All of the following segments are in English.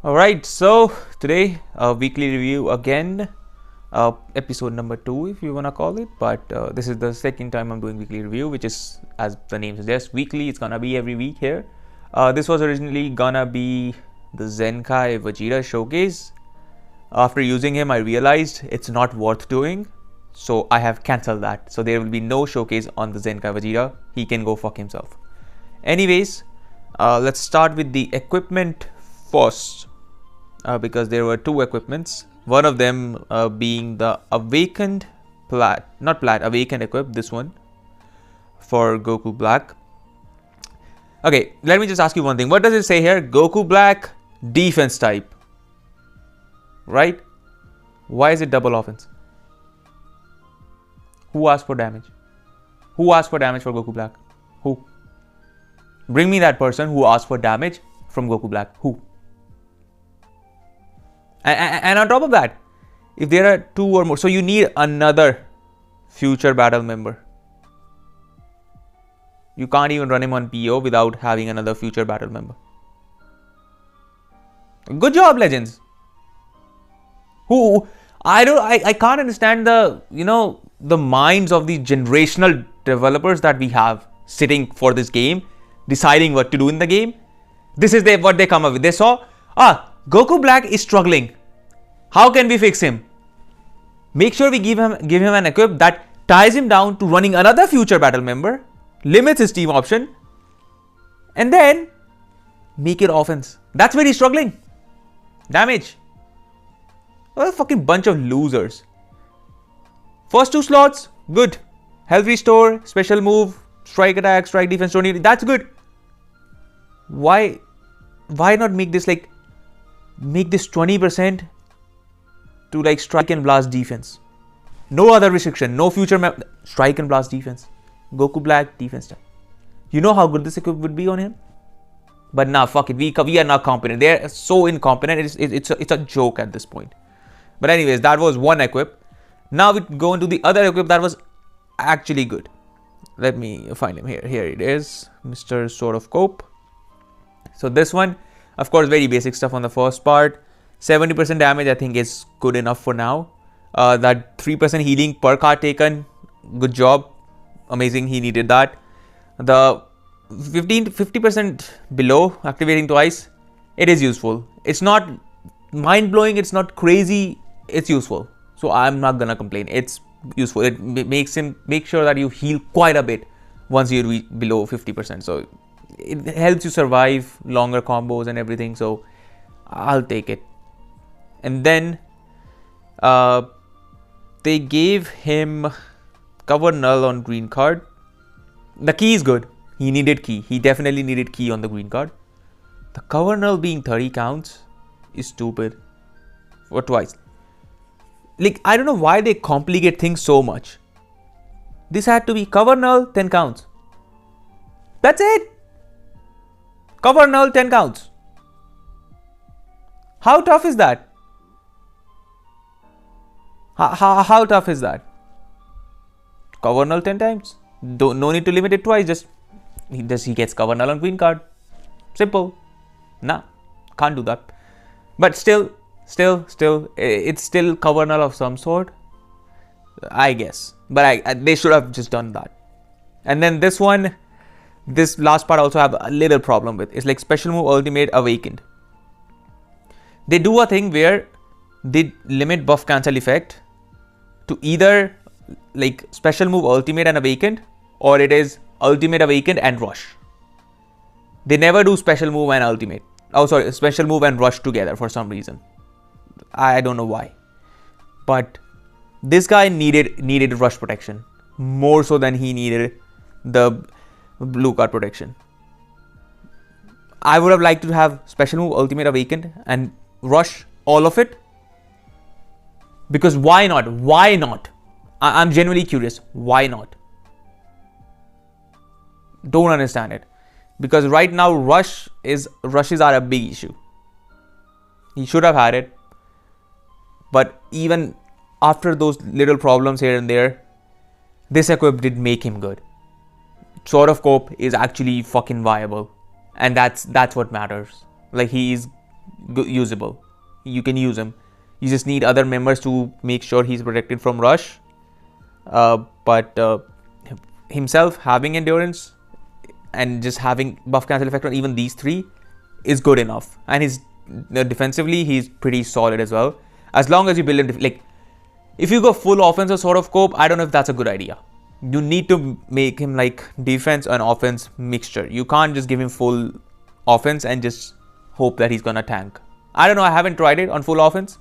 Alright, so today a weekly review again, episode number 2 if you wanna call it, but this is the second time I'm doing weekly review, which is, as the name suggests, weekly. It's gonna be every week here. This was originally gonna be the Zenkai Vegeta showcase. After using him, I realized it's not worth doing, so I have cancelled that. So there will be no showcase on the Zenkai Vegeta. He can go fuck himself. Anyways, let's start with the equipment first. Because there were two equipments, one of them being the awakened awakened equip, this one for Goku Black. Okay, let me just ask you one thing. What does it say here? Goku Black defense type, right? Why is it double offense? Who asked for damage? Who asked for damage for Goku Black? Who? Bring me that person who asked for damage from Goku Black. Who? And on top of that, if there are two or more, so you need another future battle member. You can't even run him on PO without having another future battle member. Good job, Legends. I can't understand the minds of the generational developers that we have sitting for this game, deciding what to do in the game. This is what they come up with. They saw, Goku Black is struggling. How can we fix him? Make sure we give him an equip that ties him down to running another future battle member, limits his team option, and then make it offense. That's where he's struggling. Damage. What a fucking bunch of losers. First two slots, good. Health restore, special move, strike attack, strike defense, don't need it. That's good. Why not make this make this 20% to strike and blast defense? No other restriction, no future strike and blast defense. Goku Black defense type. You know how good this equip would be on him? But nah, fuck it. We are not competent. They're so incompetent. It's a joke at this point. But anyways, that was one equip. Now we go into the other equip that was actually good. Let me find him here. Here it is, Mr. Sword of Cope. So this one, of course, very basic stuff on the first part. 70% damage, I think, is good enough for now. That 3% healing per card taken, good job. Amazing, he needed that. The 50% below, activating twice, it is useful. It's not mind-blowing, it's not crazy, it's useful. So I'm not gonna complain, it's useful. It makes sure that you heal quite a bit once you reach below 50%. So it helps you survive longer combos and everything, so I'll take it. And then they gave him cover null on green card. The key is good. He needed key. He definitely needed key on the green card. The cover null being 30 counts is stupid. For twice. I don't know why they complicate things so much. This had to be cover null, 10 counts. That's it. Cover null, 10 counts. How tough is that? How tough is that? Cover null 10 times. No need to limit it twice. Just he gets cover null on green card. Simple. Nah, can't do that. But still, it's still cover null of some sort, I guess. But they should have just done that. And then this last part I also have a little problem with. It's like special move ultimate awakened. They do a thing where they limit buff cancel effect to either special move ultimate and awakened, or it is ultimate awakened and rush. They never do special move and ultimate. Oh, sorry, special move and rush together for some reason. I don't know why. But this guy needed rush protection more so than he needed the blue card protection. I would have liked to have special move ultimate awakened and rush all of it. Because why not? Why not? I'm genuinely curious. Why not? Don't understand it. Because right now rushes are a big issue. He should have had it. But even after those little problems here and there, this equip did make him good. Sword of Cope is actually fucking viable. And that's what matters. Like, he's usable. You can use him. You just need other members to make sure he's protected from rush. But himself having endurance and just having buff cancel effect on even these three is good enough. And his defensively, he's pretty solid as well. As long as you build him, like, if you go full offensive sort of scope, I don't know if that's a good idea. You need to make him like defense and offense mixture. You can't just give him full offense and just hope that he's gonna tank. I don't know, I haven't tried it on full offense.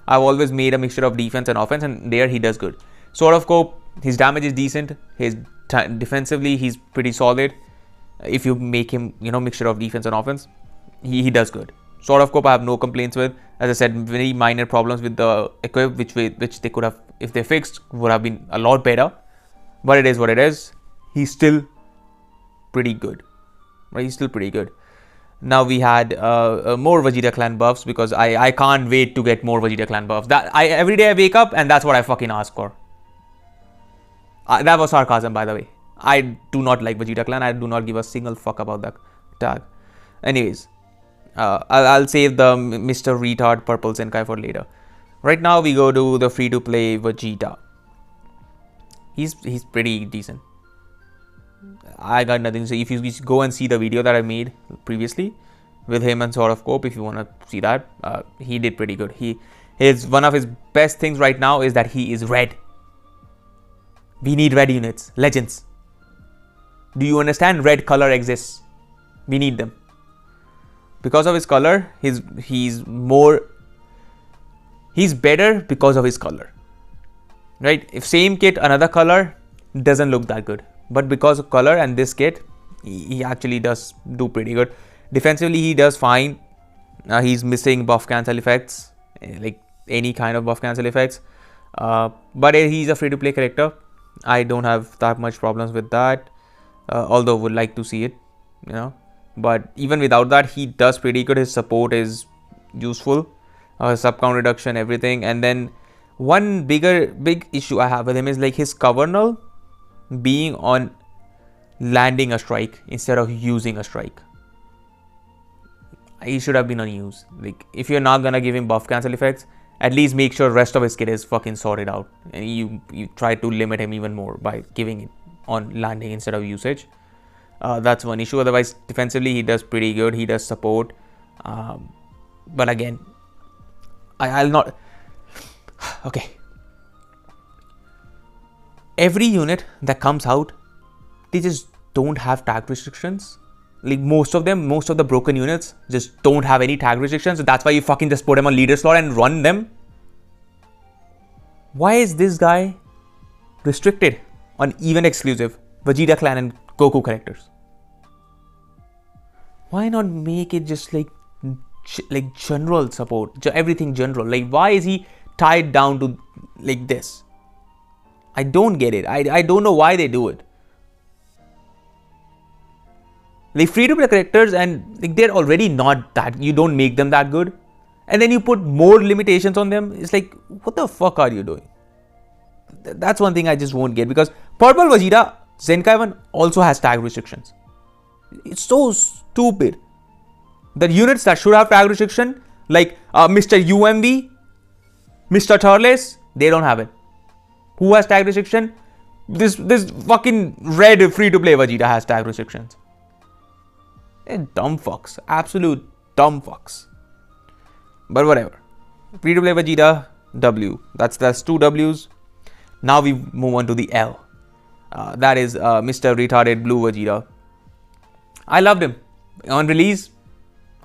I've always made a mixture of defense and offense, and there he does good. Sort of scope, his damage is decent. His defensively, he's pretty solid. If you make him, mixture of defense and offense, he does good. Sort of scope, I have no complaints with. As I said, very minor problems with the equip, which they could have, if they fixed, would have been a lot better. But it is what it is. He's still pretty good. Right? He's still pretty good. Now we had more Vegeta clan buffs, because I can't wait to get more Vegeta clan buffs. Every day I wake up and that's what I fucking ask for. That was sarcasm, by the way. I do not like Vegeta clan. I do not give a single fuck about that tag. Anyways, I'll save the Mr. Retard Purple Zenkai for later. Right now we go to the free-to-play Vegeta. He's pretty decent. I got nothing to say. If you go and see the video that I made previously with him and sort of cope, if you want to see that, he did pretty good. One of his best things right now is that he is red. We need red units, legends. Do you understand? Red color exists. We need them. Because of his color, he's better because of his color. Right? If same kit, another color, doesn't look that good. But because of color and this kit, he actually does do pretty good. Defensively, he does fine. He's missing buff cancel effects, like any kind of buff cancel effects. But he's a free-to-play character. I don't have that much problems with that. Although would like to see it, But even without that, he does pretty good. His support is useful. Sub count reduction, everything. And then one big issue I have with him is like his cover null being on landing a strike instead of using a strike. He should have been on use. Like, if you're not gonna give him buff cancel effects, at least make sure rest of his kit is fucking sorted out. And you try to limit him even more by giving it on landing instead of usage. That's one issue. Otherwise, defensively, he does pretty good. He does support. But again, I'll not... Okay. Every unit that comes out, they just don't have tag restrictions. Like most of the broken units just don't have any tag restrictions. So that's why you fucking just put them on leader slot and run them. Why is this guy restricted on even exclusive Vegeta clan and Goku characters? Why not make it just like general support, everything general? Like, why is he tied down to like this? I don't get it. I don't know why they do it. Like, free-to-play characters, and like they're already not that, you don't make them that good, and then you put more limitations on them. It's like, what the fuck are you doing? That's one thing I just won't get, because Purple Vegeta Zenkai 1 also has tag restrictions. It's so stupid. The units that should have tag restriction, like Mr. UMV, Mr. Turles, they don't have it. Who has tag restriction? This fucking red free-to-play Vegeta has tag restrictions. They're dumb fucks. Absolute dumb fucks. But whatever. Free-to-play Vegeta, W. That's two W's. Now we move on to the L. That is Mr. Retarded Blue Vegeta. I loved him. On release,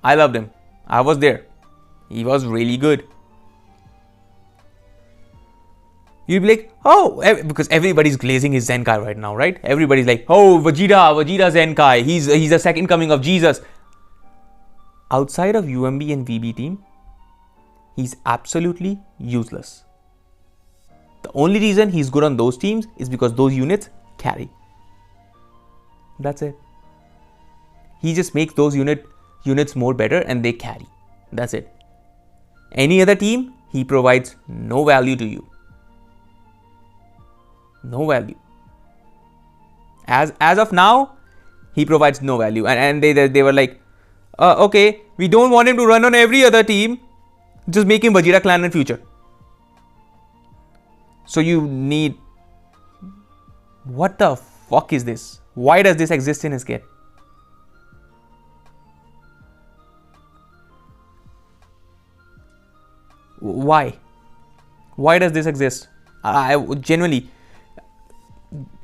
I loved him. I was there. He was really good. You'll be like, oh, because everybody's glazing his Zenkai right now, right? Everybody's like, oh, Vegeta Zenkai. He's the second coming of Jesus. Outside of UMB and VB team, he's absolutely useless. The only reason he's good on those teams is because those units carry. That's it. He just makes those units more better and they carry. That's it. Any other team, he provides no value to you. No value. As of now, he provides no value. And they were like, Okay, we don't want him to run on every other team. Just make him Vegeta clan in future. So you need... What the fuck is this? Why does this exist in his kit? Why? Why does this exist? I genuinely...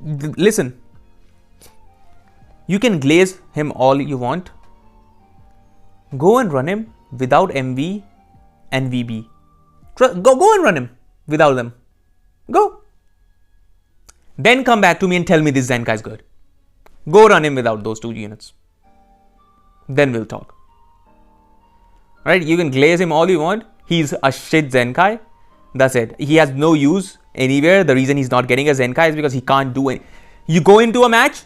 Listen. You can glaze him all you want. Go and run him without MV and VB. Go and run him without them. Go. Then come back to me and tell me this Zenkai is good. Go run him without those 2 units. Then we'll talk. Alright, you can glaze him all you want. He's a shit Zenkai. That's it. He has no use anywhere. The reason he's not getting a Zenkai is because he can't do it. You go into a match,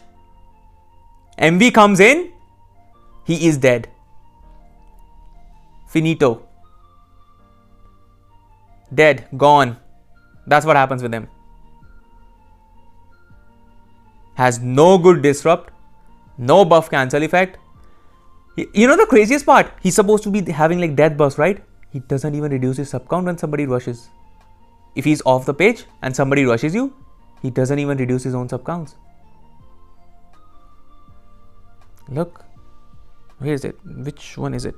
MV comes in, he is dead. Finito. Dead. Gone. That's what happens with him. Has no good disrupt. No buff cancel effect. You know the craziest part? He's supposed to be having like death burst, right? He doesn't even reduce his sub count when somebody rushes. If he's off the page and somebody rushes you, he doesn't even reduce his own sub counts. Look. Where is it? Which one is it?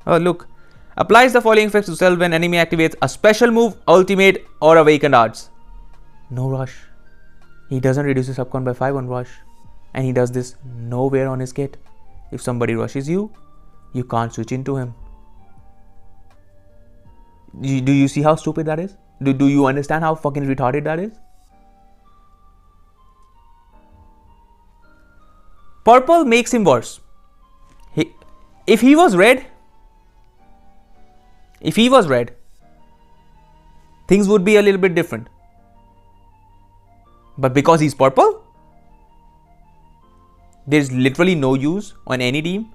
Oh, look. Applies the following effects to self when enemy activates a special move, ultimate, or awakened arts. No rush. He doesn't reduce his sub count by 5 on rush. And he does this nowhere on his kit. If somebody rushes you, you can't switch into him. Do you see how stupid that is? Do you understand how fucking retarded that is? Purple makes him worse. If he was red, things would be a little bit different. But because he's purple, there's literally no use on any team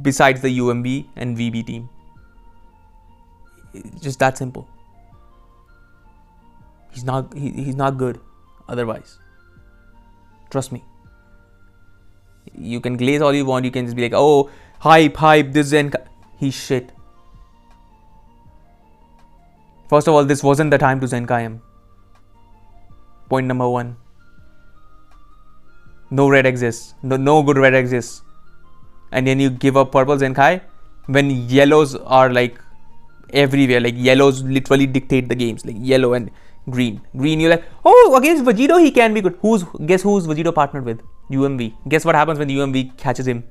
besides the UMB and VB team. It's just that simple. He's not good otherwise. Trust me. You can glaze all you want. You can just be like, oh, hype, this Zenkai. He's shit. First of all, this wasn't the time to Zenkai him. Point number 1. No red exists. No good red exists. And then you give up purple Zenkai when yellows are like everywhere. Like yellows literally dictate the games. Like yellow and green. Green, you're like, oh, against Vegeta he can be good. Guess who's Vegeta partnered with? UMV. Guess what happens when UMV catches him?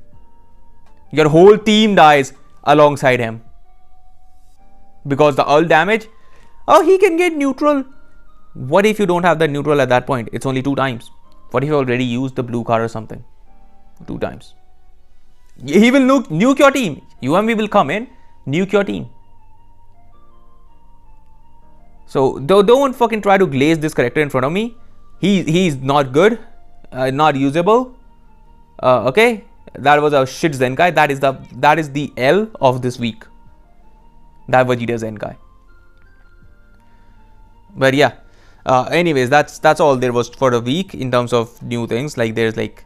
Your whole team dies alongside him. Because the ult damage, oh, he can get neutral. What if you don't have the neutral at that point? It's only 2 times. What if you already used the blue card or something? 2 times. He will nuke your team. UMV will come in, nuke your team. So don't fucking try to glaze this character in front of me. He's not good, not usable. Okay, that was a shit Zenkai. That is the L of this week. That Vegeta Zenkai. But yeah. Anyways, that's all there was for the week in terms of new things. Like there's like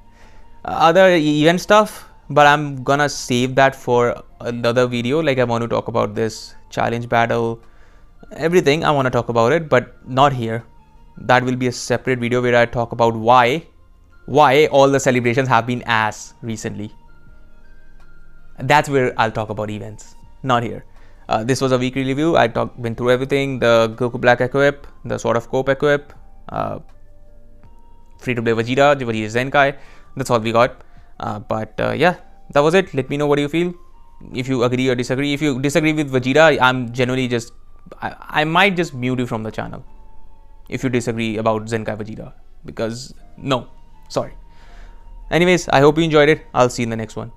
other event stuff, but I'm gonna save that for another video. Like I want to talk about this challenge battle, everything. I want to talk about it, but not here. That will be a separate video where I talk about why all the celebrations have been ass recently. That's where I'll talk about events, not here. This was a weekly review. I went through everything: the Goku Black equip, the Sword of Cope equip, free-to-play Vegeta Zenkai. That's all we got. Yeah, that was it. Let me know what you feel. If you agree or disagree. If you disagree with Vegeta, I'm generally just... I might just mute you from the channel. If you disagree about Zenkai Vegeta. Because, no. Sorry. Anyways, I hope you enjoyed it. I'll see you in the next one.